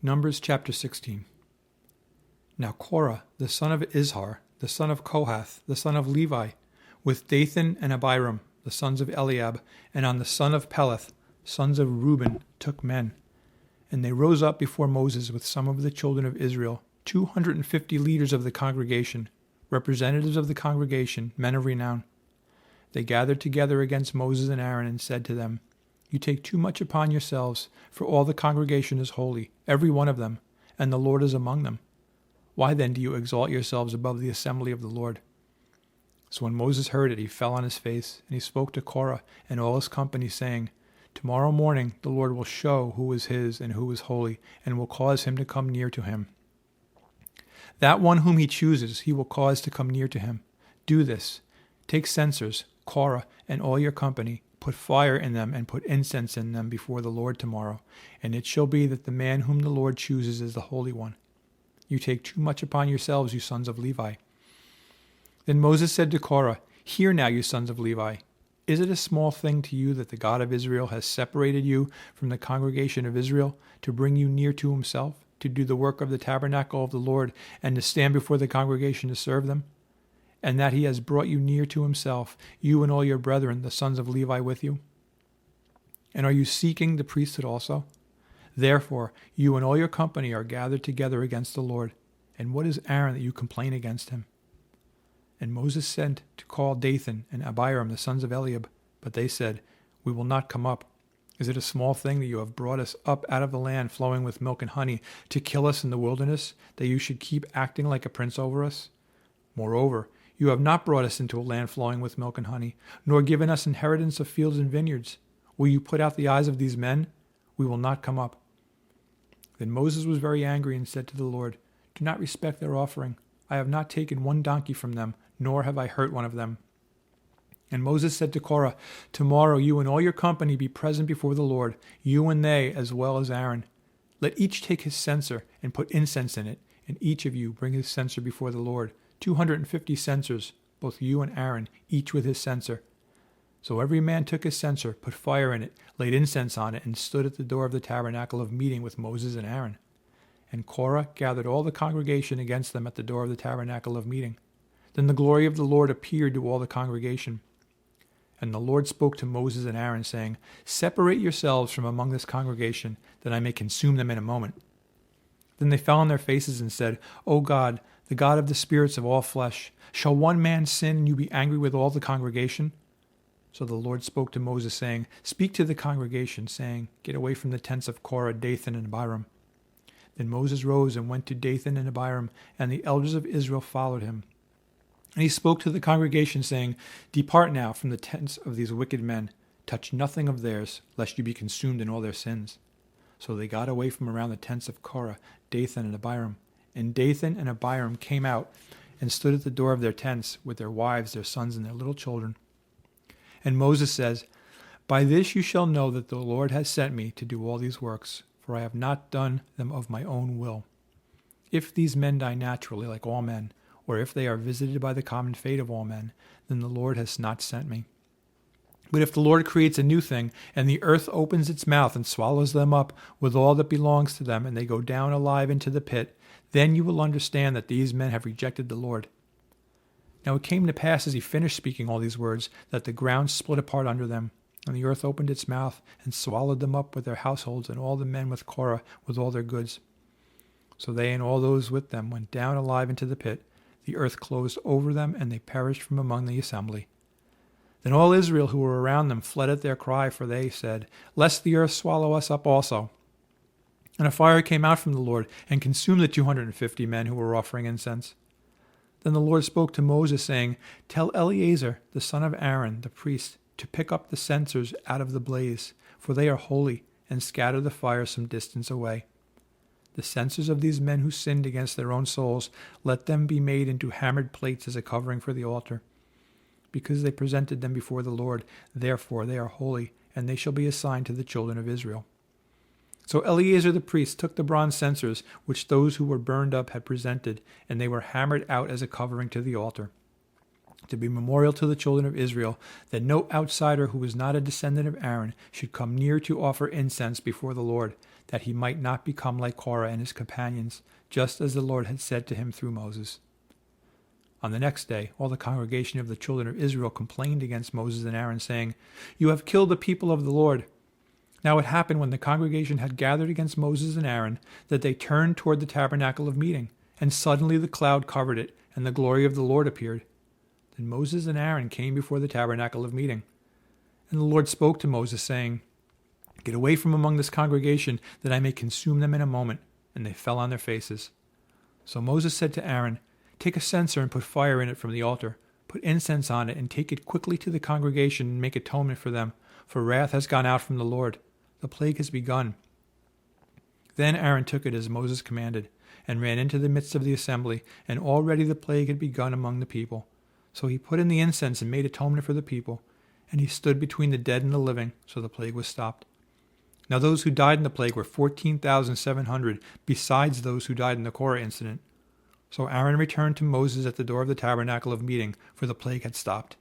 Numbers chapter 16. Now Korah, the son of Izhar, the son of Kohath, the son of Levi, with Dathan and Abiram, the sons of Eliab, and on the son of Peleth, sons of Reuben, took men. And they rose up before Moses with some of the children of Israel, 250 leaders of the congregation, representatives of the congregation, men of renown. They gathered together against Moses and Aaron and said to them, You take too much upon yourselves, for all the congregation is holy, every one of them, and the Lord is among them. Why then do you exalt yourselves above the assembly of the Lord? So when Moses heard it, he fell on his face, and he spoke to Korah and all his company, saying, Tomorrow morning the Lord will show who is his and who is holy, and will cause him to come near to him. That one whom he chooses he will cause to come near to him. Do this. Take censers, Korah, and all your company, put fire in them and put incense in them before the Lord tomorrow, and it shall be that the man whom the Lord chooses is the Holy One. You take too much upon yourselves, you sons of Levi. Then Moses said to Korah, Hear now, you sons of Levi. Is it a small thing to you that the God of Israel has separated you from the congregation of Israel to bring you near to himself, to do the work of the tabernacle of the Lord, and to stand before the congregation to serve them? And that he has brought you near to himself, you and all your brethren, the sons of Levi, with you? And are you seeking the priesthood also? Therefore, you and all your company are gathered together against the Lord. And what is Aaron that you complain against him? And Moses sent to call Dathan and Abiram, the sons of Eliab, but they said, We will not come up. Is it a small thing that you have brought us up out of the land flowing with milk and honey to kill us in the wilderness, that you should keep acting like a prince over us? Moreover, you have not brought us into a land flowing with milk and honey, nor given us inheritance of fields and vineyards. Will you put out the eyes of these men? We will not come up. Then Moses was very angry and said to the Lord, Do not respect their offering. I have not taken one donkey from them, nor have I hurt one of them. And Moses said to Korah, Tomorrow you and all your company be present before the Lord, you and they as well as Aaron. Let each take his censer and put incense in it, and each of you bring his censer before the Lord. 250 censers, both you and Aaron, each with his censer. So every man took his censer, put fire in it, laid incense on it, and stood at the door of the tabernacle of meeting with Moses and Aaron. And Korah gathered all the congregation against them at the door of the tabernacle of meeting. Then the glory of the Lord appeared to all the congregation. And the Lord spoke to Moses and Aaron, saying, Separate yourselves from among this congregation, that I may consume them in a moment. Then they fell on their faces and said, O God, the God of the spirits of all flesh, shall one man sin and you be angry with all the congregation? So the Lord spoke to Moses, saying, Speak to the congregation, saying, Get away from the tents of Korah, Dathan, and Abiram. Then Moses rose and went to Dathan and Abiram, and the elders of Israel followed him. And he spoke to the congregation, saying, Depart now from the tents of these wicked men. Touch nothing of theirs, lest you be consumed in all their sins. So they got away from around the tents of Korah, Dathan, and Abiram. And Dathan and Abiram came out and stood at the door of their tents with their wives, their sons, and their little children. And Moses says, By this you shall know that the Lord has sent me to do all these works, for I have not done them of my own will. If these men die naturally like all men, or if they are visited by the common fate of all men, then the Lord has not sent me. But if the Lord creates a new thing, and the earth opens its mouth and swallows them up with all that belongs to them, and they go down alive into the pit, then you will understand that these men have rejected the Lord. Now it came to pass as he finished speaking all these words, that the ground split apart under them, and the earth opened its mouth and swallowed them up with their households, and all the men with Korah with all their goods. So they and all those with them went down alive into the pit. The earth closed over them, and they perished from among the assembly. Then all Israel who were around them fled at their cry, for they said, Lest the earth swallow us up also. And a fire came out from the Lord, and consumed the 250 men who were offering incense. Then the Lord spoke to Moses, saying, Tell Eleazar, the son of Aaron, the priest, to pick up the censers out of the blaze, for they are holy, and scatter the fire some distance away. The censers of these men who sinned against their own souls, let them be made into hammered plates as a covering for the altar. Because they presented them before the Lord, therefore they are holy, and they shall be assigned to the children of Israel. So Eleazar the priest took the bronze censers, which those who were burned up had presented, and they were hammered out as a covering to the altar, to be memorial to the children of Israel, that no outsider who was not a descendant of Aaron should come near to offer incense before the Lord, that he might not become like Korah and his companions, just as the Lord had said to him through Moses. On the next day, all the congregation of the children of Israel complained against Moses and Aaron, saying, "You have killed the people of the Lord." Now it happened when the congregation had gathered against Moses and Aaron that they turned toward the tabernacle of meeting, and suddenly the cloud covered it, and the glory of the Lord appeared. Then Moses and Aaron came before the tabernacle of meeting. And the Lord spoke to Moses, saying, "Get away from among this congregation, that I may consume them in a moment." And they fell on their faces. So Moses said to Aaron, "Take a censer and put fire in it from the altar. Put incense on it and take it quickly to the congregation and make atonement for them, for wrath has gone out from the Lord. The plague has begun." Then Aaron took it as Moses commanded, and ran into the midst of the assembly, and already the plague had begun among the people. So he put in the incense and made atonement for the people, and he stood between the dead and the living, so the plague was stopped. Now those who died in the plague were 14,700, besides those who died in the Korah incident. So Aaron returned to Moses at the door of the tabernacle of meeting, for the plague had stopped.